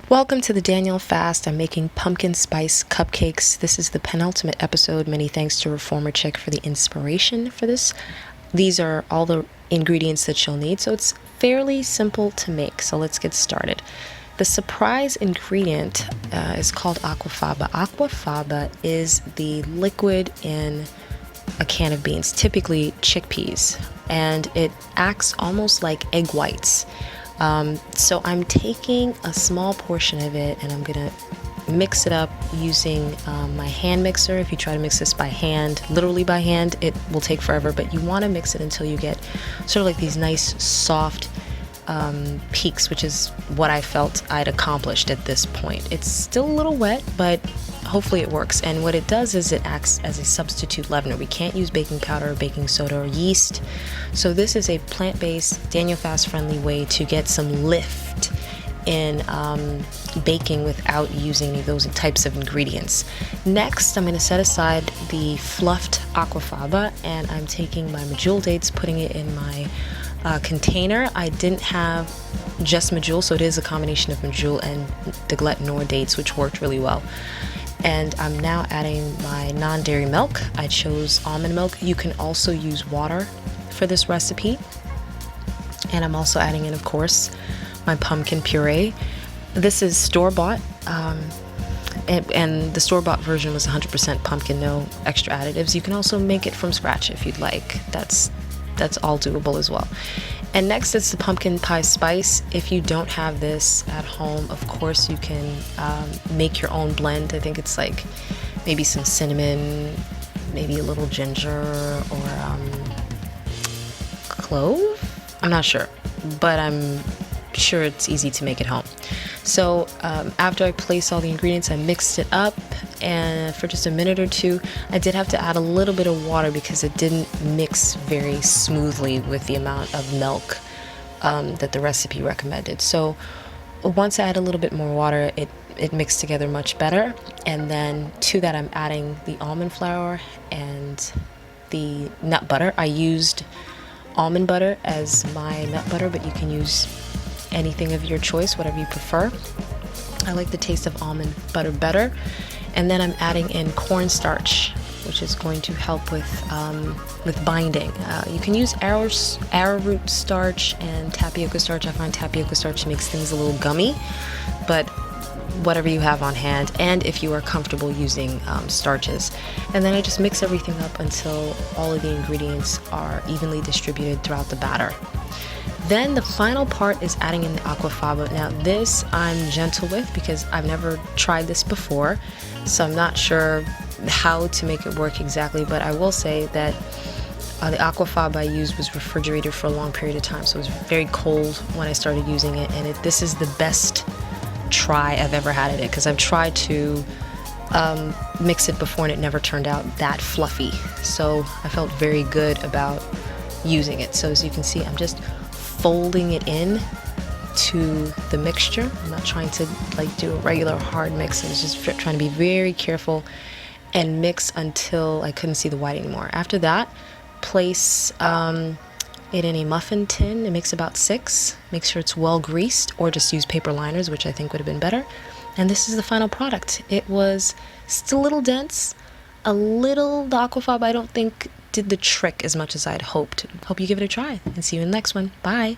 Welcome to the Daniel Fast. I'm making pumpkin spice cupcakes. This is the penultimate episode. Many thanks to Reformer Chick for the inspiration for this. These are all the ingredients that you'll need, so it's fairly simple to make. So let's get started. The surprise ingredient is called aquafaba. Aquafaba is the liquid in a can of beans, typically chickpeas, and it acts almost like egg whites. So I'm taking a small portion of it and I'm gonna mix it up using my hand mixer. If you try to mix this by hand, literally by hand, it will take forever, but you want to mix it until you get sort of like these nice soft peaks, which is what I felt I'd accomplished at this point. It's still a little wet, but hopefully it works. And what it does is it acts as a substitute leavener. We can't use baking powder or baking soda or yeast. So this is a plant-based, Daniel Fast friendly way to get some lift in baking without using any of those types of ingredients. Next, I'm going to set aside the fluffed aquafaba, and I'm taking my medjool dates, putting it in my container. I didn't have just medjool, so it is a combination of medjool and deglette nor dates, which worked really well. And I'm now adding my non-dairy milk. I chose almond milk. You can also use water for this recipe. And I'm also adding in, of course, my pumpkin puree. This is store-bought, and the store-bought version was 100% pumpkin, no extra additives. You can also make it from scratch if you'd like. That's all doable as well. And next is the pumpkin pie spice. If you don't have this at home, of course you can make your own blend. I think it's like maybe some cinnamon, maybe a little ginger, or clove? I'm not sure, but I'm sure it's easy to make at home. So after I placed all the ingredients, I mixed it up, and for just a minute or two, I did have to add a little bit of water because it didn't mix very smoothly with the amount of milk that the recipe recommended. So once I add a little bit more water, it mixed together much better. And then to that, I'm adding the almond flour and the nut butter. I used almond butter as my nut butter, but you can use anything of your choice, whatever you prefer. I like the taste of almond butter better. And then I'm adding in cornstarch, which is going to help with binding. You can use arrowroot starch and tapioca starch. I find tapioca starch makes things a little gummy, but whatever you have on hand, and if you are comfortable using starches. And then I just mix everything up until all of the ingredients are evenly distributed throughout the batter. Then the final part is adding in the aquafaba. Now this I'm gentle with because I've never tried this before, so I'm not sure how to make it work exactly, but I will say that the aquafaba I used was refrigerated for a long period of time, so it was very cold when I started using it, and this is the best try I've ever had at it, because I've tried to mix it before and it never turned out that fluffy. So I felt very good about using it. So as you can see, I'm just folding it in to the mixture. I'm not trying to like do a regular hard mix. I was just trying to be very careful and mix until I couldn't see the white anymore. After that, place it in a muffin tin. It makes about 6. Make sure it's well greased, or just use paper liners, which I think would have been better. And this is the final product. It was still a little dense, the aquafaba I don't think did the trick as much as I'd hoped. Hope you give it a try, and see you in the next one. Bye.